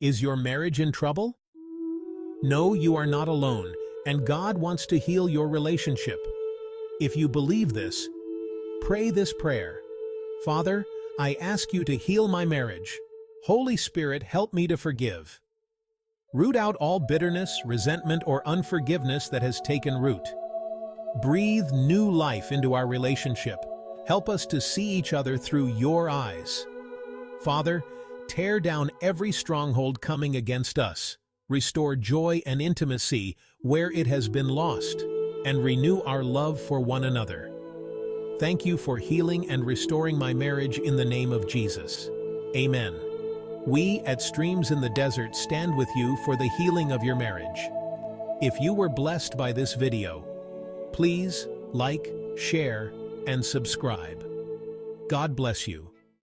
Is your marriage in trouble? No, you are not alone, and God wants to heal your relationship. If you believe this, pray this prayer. Father, I ask you to heal my marriage. Holy Spirit, help me to forgive. Root out all bitterness, resentment, or unforgiveness that has taken root. Breathe new life into our relationship. Help us to see each other through your eyes. Father, tear down every stronghold coming against us. Restore joy and intimacy where it has been lost, and renew our love for one another. Thank you for healing and restoring my marriage in the name of Jesus. Amen. We at Streams in the Desert stand with you for the healing of your marriage. If you were blessed by this video, please like, share, and subscribe. God bless you.